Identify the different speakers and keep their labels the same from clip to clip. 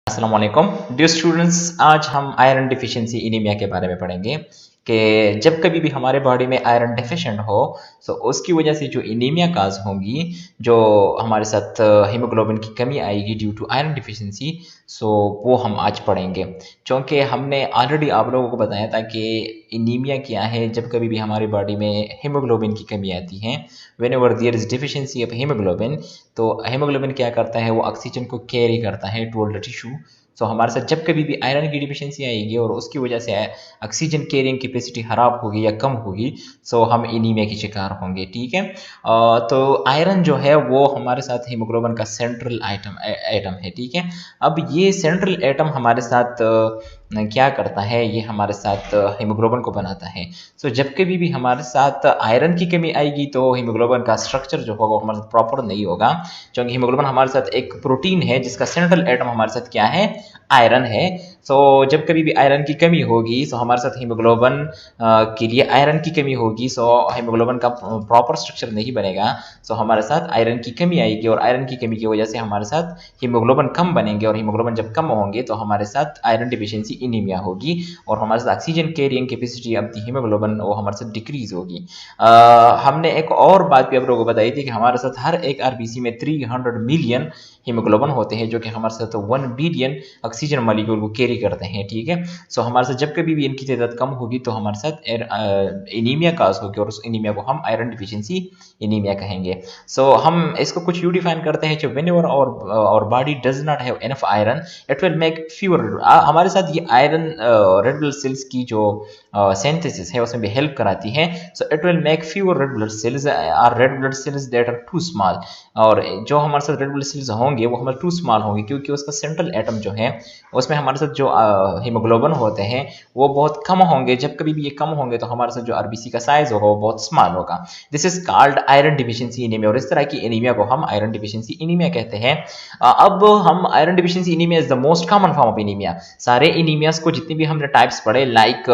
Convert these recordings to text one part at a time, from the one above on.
Speaker 1: अस्सलाम वालेकुम dear students. आज हम आयरन डिफिशिएंसी एनीमिया के बारे में पढ़ेंगे कि जब कभी भी हमारे बॉडी में आयरन डेफिशिएंट हो तो उसकी वजह से जो एनीमिया काज होगी, जो हमारे साथ हीमोग्लोबिन की कमी आएगी ड्यू टू आयरन डिफिशिएंसी, सो वो हम आज पढ़ेंगे। क्योंकि हमने ऑलरेडी आप लोगों को बताया था कि एनीमिया क्या है। जब कभी भी हमारी बॉडी में हीमोग्लोबिन की कमी आती है, whenever there is deficiency of haemoglobin, तो हीमोग्लोबिन क्या करता है, वो ऑक्सीजन को कैरी करता है टुवर्ड द टिश्यू। सो हमारे साथ जब कभी भी आयरन की डिफिशिएंसी आएगी और उसकी वजह से ऑक्सीजन कैरिंग कैपेसिटी खराब होगी या कम होगी, सो हम एनीमिया के शिकार होंगे। ठीक है। तो आयरन जो है वो हमारे साथ हीमोग्लोबिन का सेंट्रल एटम है। ठीक है। अब ये सेंट्रल एटम हमारे साथ क्या करता है, ये हमारे साथ हीमोग्लोबिन को बनाता है। सो जब कभी भी हमारे साथ आयरन की कमी आएगी तो हीमोग्लोबिन का स्ट्रक्चर जो होगा हमारे साथ प्रॉपर नहीं होगा, क्योंकि हीमोग्लोबिन हमारे साथ एक प्रोटीन है जिसका सेंट्रल एटम हमारे साथ क्या है, आयरन है। सो जब कभी भी आयरन की कमी होगी, सो हमारे साथ हीमोग्लोबिन के लिए आयरन की कमी होगी, सो हीमोग्लोबिन का प्रॉपर स्ट्रक्चर नहीं बनेगा। सो हमारे साथ आयरन की कमी आएगी और आयरन की कमी की वजह से हमारे साथ हीमोग्लोबिन कम बनेंगे, और हीमोग्लोबिन जब कम होंगे तो हमारे साथ आयरन डिफिशिएंसी एनीमिया होगी, और हमारे साथ oxygen carrying capacity of the haemoglobin वो हमारे साथ डिक्रीज होगी। हमने एक और बात भी आप लोगों को बताई थी कि हमारे साथ हर एक आरबीसी में 300 मिलियन हीमोग्लोबिन होते हैं, जो कि हमारे साथ 1 बिलियन ऑक्सीजन मॉलिक्यूल को कैरी करते हैं। ठीक है। सो हमारे साथ जब कभी भी इनकी तादाद कम होगी तो हमारे साथ एनीमिया काज होगी, और उस एनीमिया को हम आयरन डिफिशिएंसी एनीमिया कहेंगे। सो हम इसको कुछ यूँ डिफाइन करते हैं, जो व्हेनेवर और body does not have enough iron, it will make fewer. हमारे साथ ये आयरन रेड ब्लड सेल्स की जो सिंथेसिस है उसमें भी हेल्प कराती है। So it will make fewer red blood cells are red blood cells that are too small, और जो हमारे साथ रेड ब्लड सेल्स होंगे वो हमारे टू स्मॉल होंगे, क्योंकि उसका सेंट्रल एटम जो है उसमें हमारे साथ जो हीमोग्लोबिन होते हैं वो बहुत कम होंगे। जब कभी भी ये कम होंगे तो हमारे साथ जो आरबीसी का साइज होगा वो बहुत स्मॉल होगा। This is called iron deficiency anaemia, और इस तरह की एनीमिया को हम आयरन डिफिशिएंसी एनीमिया कहते हैं। अब हम iron deficiency anaemia is the most common form of anaemia. सारे एनीमियास को जितने भी हमने टाइप्स पढ़े, लाइक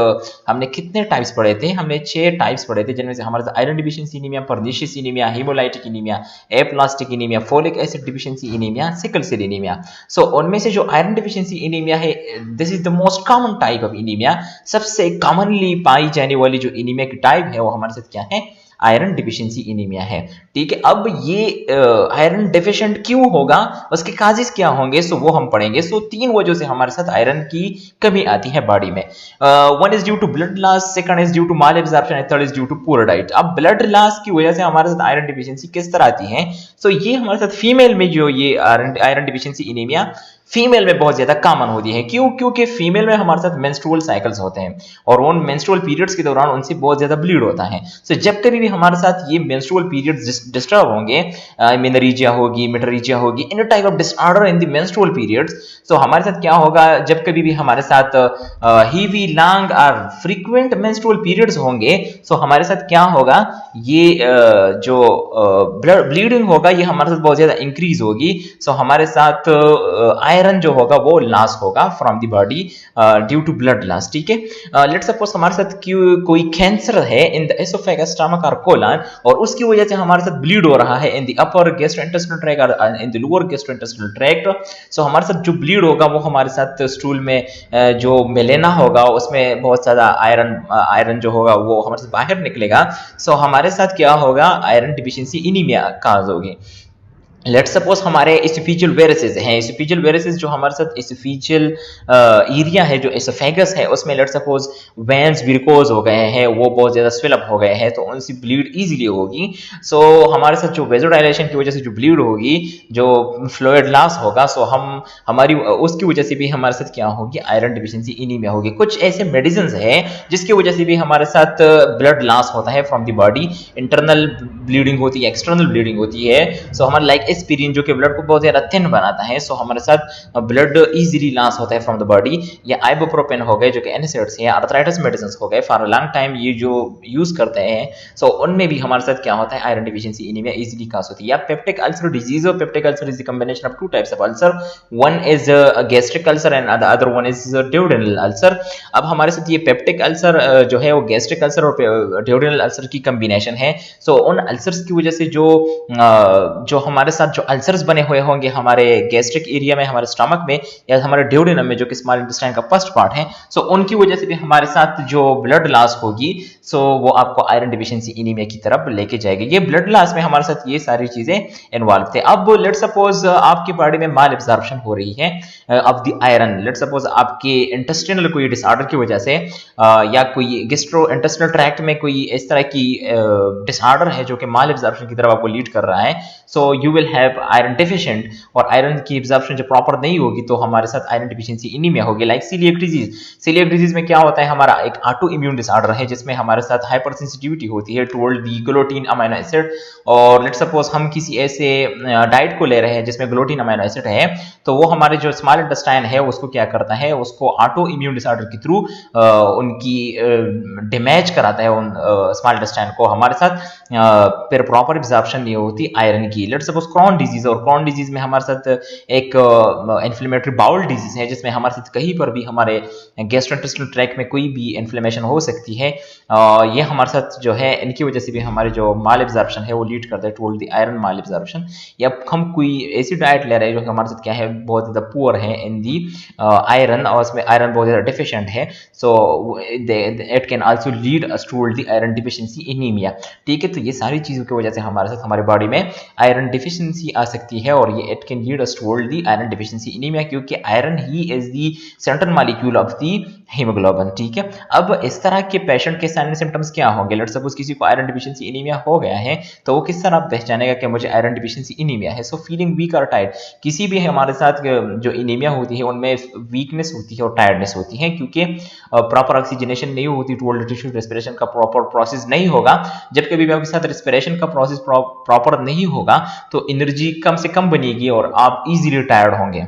Speaker 1: हमने कितने टाइप्स पढ़े थे, हमने 6 टाइप्स पढ़े थे, जिनमें से हमारे साथ iron deficiency anaemia, pernicious anaemia, haemolytic anaemia, aplastic anaemia, folic acid deficiency anaemia, sickle cell anaemia. So उनमें से जो आयरन डिफिशिएंसी एनीमिया है, this is the most common type of anaemia. सबसे कॉमनली पाई जाने वाली जो एनीमिया की टाइप है वो हमारे साथ क्या है, आयरन डिफिशिएंसी एनीमिया है। ठीक है। अब ये आयरन डेफिशिएंट क्यों होगा, उसके काजेस क्या होंगे, सो वो हम पढ़ेंगे। सो 3 वजह से हमारे साथ आयरन की कमी आती है बॉडी में। One is due to blood loss, second is due to malabsorption, and third is due to poor diet. अब ब्लड लॉस की वजह से हमारे साथ आयरन डिफिशिएंसी किस तरह आती है, सो ये हमारे साथ फीमेल में जो ये आयरन डिफिशिएंसी एनीमिया फीमेल में बहुत ज्यादा कॉमन होती है। क्यों? क्योंकि फीमेल में हमारे साथ मेंस्ट्रुअल साइकिल्स होते हैं, और उन मेंस्ट्रुअल पीरियड्स के दौरान उनसे बहुत ज्यादा ब्लीड होता है। सो जब कभी भी हमारे साथ ये मेंस्ट्रुअल पीरियड्स डिस्टर्ब होंगे, मेनोरेजिया होगी, मेटरेजिया होगी, any type of disorder in the menstrual periods, so हमारे साथ क्या होगा, जब कभी भी हमारे साथ हीवी लॉन्ग और फ्रीक्वेंट मेंस्ट्रुअल पीरियड्स होंगे, सो हमारे साथ क्या होगा, ये जो ब्लीडिंग होगा ये हमारे साथ बहुत ज्यादा इंक्रीज होगी। सो हमारे साथ आयरन जो होगा वो लॉस होगा from the body due to blood loss. ठीक है। लेट्स सपोज हमारे साथ कोई कैंसर है इन द एसोफेगस, स्टमक और कोलन, और उसकी वजह से हमारे साथ ब्लीड हो रहा है in the upper gastrointestinal tract और in the lower gastrointestinal tract. So हमारे साथ जो ब्लीड होगा वो हमारे साथ स्टूल में जो मेलेना होगा उसमें बहुत ज्यादा आयरन जो होगा वो हमारे साथ बाहर निकलेगा। सो हमारे साथ क्या होगा, आयरन डिफिशिएंसी एनीमिया काज होगी। लेट्स सपोज हमारे एसोफेजियल वेरिसेस हैं। एसोफेजियल वेरिसेस जो हमारे साथ एसोफेजियल एरिया है, जो एसोफेगस है, उसमें लेट्स सपोज वेन्स विरिकोज हो गए हैं, वो बहुत ज़्यादा स्वेलअप हो गए हैं, तो उनसे ब्लीड इजीली होगी। सो हमारे साथ जो वेजोडाइलेशन की वजह से जो ब्लीड होगी, जो फ्लूइड लॉस होगा, सो हमारी उसकी वजह से भी हमारे साथ क्या होगी, आयरन डिफिशिएंसी एनीमिया होगी। कुछ ऐसे मेडिसिन है जिसकी वजह से भी हमारे साथ ब्लड लॉस होता है from the body, internal bleeding होती है, एक्सटर्नल ब्लीडिंग होती है। सो हमारे लाइक एस्पिरिन जो कि ब्लड को बहुत ज्यादा थिन बनाता है, सो हमारे साथ ब्लड इजीली लॉस होता है फ्रॉम द बॉडी। या आइबुप्रोफेन हो गए जो कि एनएसएइड्स हैं, आर्थराइटिस मेडिसिन हो गए, फॉर अ लॉन्ग टाइम ये जो यूज करते हैं, सो उनमें भी हमारे साथ क्या होता है, आयरन डिफिशिएंसी एनीमिया इजीली काज होती है। या पेप्टिक अल्सर डिजीज, और peptic ulcer is the combination of 2 types of ulcer, one is gastric ulcer and the other one is duodenal ulcer. अब हमारे साथ ये पेप्टिक अल्सर जो है वो गैस्ट्रिक अल्सर और ड्यूडेनल अल्सर की कॉम्बिनेशन है। सो उन अल्सर्स की वजह से जो हमारे साथ साथ जो अल्सर्स बने हुए होंगे हमारे गैस्ट्रिक एरिया में, हमारे स्टमक में या हमारे ड्यूडेनम में, जो कि स्मॉल इंटेस्टाइन का फर्स्ट पार्ट है, सो उनकी वजह से भी हमारे साथ जो ब्लड लॉस होगी, सो वो आपको आयरन डिफिशिएंसी एनीमिया की तरफ लेके जाएगी। ये ब्लड लॉस में हमारे साथ ये सारी चीजें इन्वॉल्व थे। अब लेट सपोज आपकी बॉडी में माल एब्जॉर्प्शन हो रही है of the iron, let suppose आपके इंटेस्टिनल कोई डिसऑर्डर की वजह से या कोई गेस्ट्रो इंटेस्टिनल ट्रैक्ट में कोई इस तरह की डिसऑर्डर है जो कि माल एब्जॉर्प्शन की तरफ आपको लीड कर रहा है, so you will have iron deficient, और आयरन की एब्जॉर्प्शन जब प्रॉपर नहीं होगी तो हमारे साथ आयरन डिफिशिएंसी एनीमिया होगी। Like coeliac disease, coeliac disease में क्या होता है, हमारा एक ऑटो इम्यून डिसऑर्डर है जिसमें हमारे साथ हाइपर सेंसिटिविटी होती है toward the gluten amino acid, और लेट सपोज हम किसी ऐसे डाइट को ले रहे हैं जिसमें ग्लूटीन अमीनो एसिड है, तो वो हमारे जो स्मॉल इंटेस्टाइन है उसको क्या करता है, उसको ऑटो इम्यून डिसऑर्डर के थ्रू उनकी डैमेज कराता है उन स्मॉल इंटेस्टाइन को। हमारे साथ फिर प्रॉपर एब्जॉर्प्शन नहीं होती आयरन की। लेट सपोज क्रॉन डिजीज, और क्रॉन डिजीज में हमारे साथ एक इन्फ्लेमेटरी बाउल डिजीज है जिसमें हमारे साथ कहीं पर भी हमारे गैस्ट्रोइंटेस्टाइनल ट्रैक्ट में कोई भी इन्फ्लेमेशन हो सकती है। ये हमारे साथ जो है इनकी वजह से भी हमारे जो माल एब्जॉर्प्शन है वो लीड करता है toward the iron mall absorption. या हम कोई ऐसी डाइट ले रहे हैं जो हमारे साथ क्या है, बहुत ज़्यादा पुअर है इन दी आयरन, और उसमें आयरन बहुत ज़्यादा डिफिशिएंट है, so it can also lead us toward the iron deficiency anaemia. ठीक है, तो ये सारी चीज़ों की वजह से हमारे साथ हमारी बॉडी में आयरन डिफिशिएंसी आ सकती है, और ये it can lead us toward the iron deficiency anaemia, क्योंकि आयरन ही is the central molecule of the haemoglobin. ठीक है, अब इस तरह के पेशेंट के साइन सिम्टम्स क्या होंगे? लेट्स सपोज किसी को आयरन डिफिशिएंसी एनीमिया हो गया है, तो वो किस तरह पहचानेगा कि मुझे आयरन डिफिशिएंसी एनीमिया है? सो फीलिंग वीक और टायर्ड, किसी भी हमारे साथ जो एनीमिया होती है उनमें वीकनेस होती है और टायर्डनेस होती है, क्योंकि प्रॉपर ऑक्सीजनेशन नहीं होती टुवर्ड टिश्यू, रेस्पिरेशन का प्रॉपर प्रोसेस नहीं होगा। जब कभी भी आपके साथ रेस्पिरेशन का प्रोसेस प्रॉपर नहीं होगा तो एनर्जी कम से कम बनेगी और आप इजीली टायर्ड होंगे।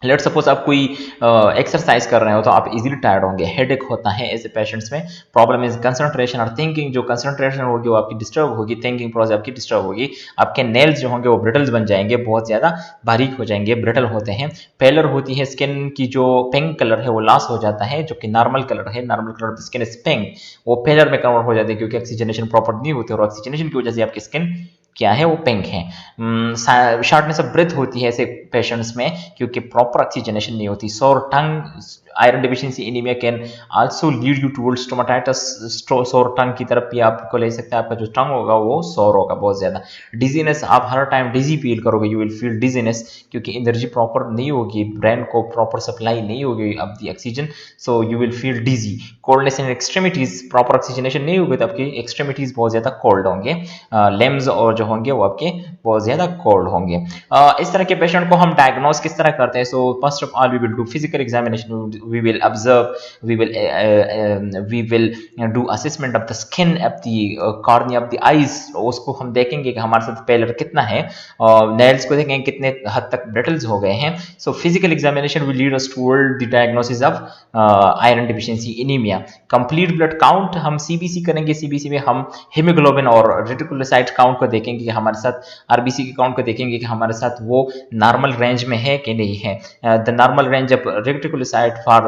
Speaker 1: लेट सपोज आप कोई एक्सरसाइज कर रहे हो तो आप इजीली टायर्ड होंगे, हेडेक होता है ऐसे पेशेंट्स में। प्रॉब्लम इज कंसंट्रेशन और थिंकिंग, जो कंसंट्रेशन होगी वो आपकी डिस्टर्ब होगी, थिंकिंग प्रोसेस आपकी डिस्टर्ब होगी, आपके नेल्स जो होंगे वो ब्रिटल्स बन जाएंगे, बहुत ज़्यादा बारीक हो जाएंगे, ब्रिटल होते हैं। पेलर होती है स्किन की, जो पिंक कलर है वो लॉस हो जाता है, जो कि नॉर्मल कलर है, normal colour of skin is pink, वो पेलर में कन्वर्ट हो जाती है क्योंकि ऑक्सीजनेशन प्रॉपर नहीं होती, और ऑक्सीजनेशन की वजह से आपकी स्किन क्या है, वो पिंक है। शॉर्टनेस ऑफ ब्रेथ होती है ऐसे पेशेंट्स में क्योंकि प्रॉपर ऑक्सीजनेशन नहीं होती। Sore tongue, iron deficiency anaemia can also lead you towards stomatitis, sore tongue की तरफ भी आपको ले सकते हैं, आपका जो टंग होगा वो सोर होगा बहुत ज़्यादा। डिजीनेस, आप हर टाइम डिजी फील करोगे, यू विल फील डिजीनेस, क्योंकि एनर्जी प्रॉपर नहीं होगी, ब्रेन को प्रॉपर सप्लाई नहीं होगी of the oxygen, so you will feel dizzy. Coldness in extremities, proper oxygenation नहीं होगी तो आपकी एक्सट्रीमिटीज़ बहुत ज़्यादा कोल्ड होंगे, लेम्स और जो होंगे वो आपके बहुत ज़्यादा कोल्ड होंगे। इस तरह के पेशेंट को हम डायग्नोस किस तरह करते हैं? So first of all we will do physical examination, we will observe, we will do assessment of the skin, of the cornea of the eyes, उसको हम देखेंगे कि हमारे साथ पेलर कितना है, और नेल्स को देखेंगे कितने हद तक ब्रिटल्स हो गए हैं। So physical examination will lead us toward the diagnosis of iron deficiency anemia। Complete blood count हम सीबीसी करेंगे, सीबीसी में हम हीमोग्लोबिन और रेटिकुलोसाइट काउंट को देखेंगे कि हमारे साथ, आरबीसी के काउंट को देखेंगे कि हमारे साथ वो नॉर्मल रेंज में है कि नहीं है। द नॉर्मल रेंज जब रेटिकुलोसाइट फॉर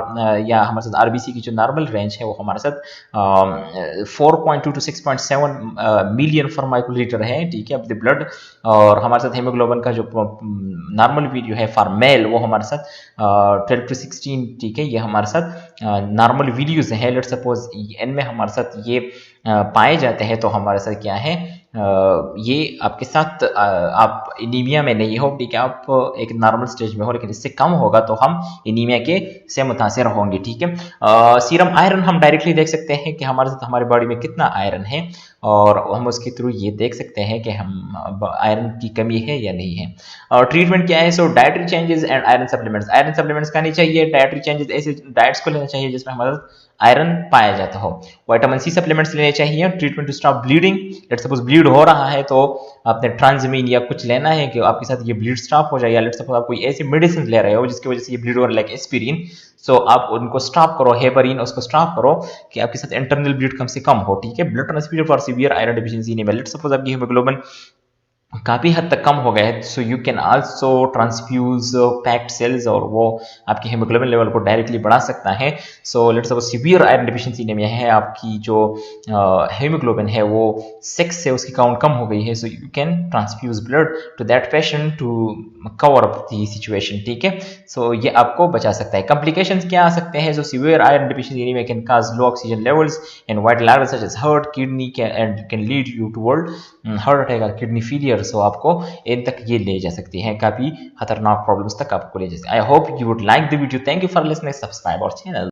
Speaker 1: या हमारे साथ आरबीसी की जो नॉर्मल रेंज है वो हमारे साथ 4.2 to 6.7 मिलियन फॉर माइक्रोलीटर है, ठीक है, ऑफ द ब्लड। और हमारे साथ हीमोग्लोबिन का जो नॉर्मल वैल्यू है फॉर मेल वो हमारे साथ 12 to 16, ठीक है, ये हमारे साथ नॉर्मल वैल्यूज है। लेट्स सपोज इनमें हमारे साथ ये पाए जाते हैं तो हमारे साथ क्या है, ये आपके साथ आप एनीमिया में नहीं हो, ठीक है, आप एक नॉर्मल स्टेज में हो, लेकिन इससे कम होगा तो हम एनीमिया के से मुतासिर होंगे। ठीक है, सीरम आयरन हम डायरेक्टली देख सकते हैं कि हमारे साथ हमारी बॉडी में कितना आयरन है, और हम उसके थ्रू ये देख सकते हैं कि हम आयरन की कमी है या नहीं है। और ट्रीटमेंट क्या है? So dietary changes and iron supplements. Iron supplements खानी चाहिए, डाइटरी चेंजेस ऐसे डाइट्स को लेना चाहिए जिसमें हमारा आयरन पाया जाता हो। विटामिन सी सप्लीमेंट्स लेने चाहिए। Treatment to stop bleeding, let suppose bleed हो रहा है तो आपने ट्रांसमीन या कुछ लेना है कि आपके साथ ये ब्लीड स्टॉप हो जाए, या लेट सपोज आप कोई ऐसी मेडिसिन ले रहे हो जिसकी वजह से ये ब्लीड हो रहा है, लाइक एस्पिरिन, सो आप उनको स्टॉप करो, हेपरिन उसको स्टॉप करो कि आपके साथ इंटरनल ब्लीड कम से कम हो। ठीक है, blood transfusion for severe iron deficiency anaemia. Let suppose आपकी हीमोग्लोबिन काफ़ी हद तक कम हो गया है, so you can also transfuse packed cells, और वो आपकी हेमोग्लोबिन लेवल को डायरेक्टली बढ़ा सकता है। So let's suppose severe iron deficiency anaemia है, आपकी जो हेमोग्लोबिन है वो 6 से उसकी काउंट कम हो गई है, so you can transfuse blood to that patient to cover up the situation, ठीक है। सो ये आपको बचा सकता है। कॉम्प्लिकेशंस क्या आ सकते हैं? So severe iron deficiency anaemia can cause low oxygen levels in vital organs such as heart, kidney and can lead you toward heart attack और किडनी फेलियर। सो आपको इन तक ये ले जा सकती है, काफ़ी खतरनाक प्रॉब्लम्स तक आपको ले जा सकती है। I hope you would like the video. Thank you for listening, subscribe our channel.